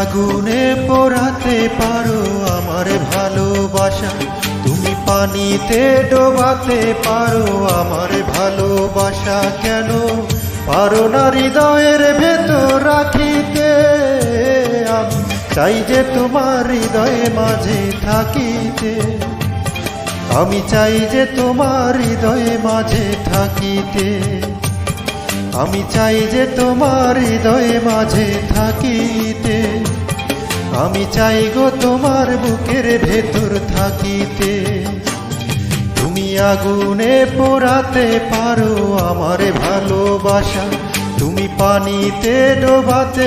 আগুনে পোড়াতে পারো আমার ভালোবাসা, তুমি পানিতে ডোবাতে পারো আমার ভালোবাসা। কেন পারো না হৃদয়ের ভেতর রাখিতে? আমি চাই যে তোমার হৃদয়ে মাঝে থাকিতে, আমি চাই যে তোমার হৃদয়ে মাঝে থাকিতে, আমি চাই যে তোমার হৃদয়ে মাঝে থাকিতে, আমি চাই গো তোমার বুকের ভেতর থাকিতে। তুমি আগুনে পোড়াতে পারো আমার ভালোবাসা, তুমি পানিতে ডোবাতে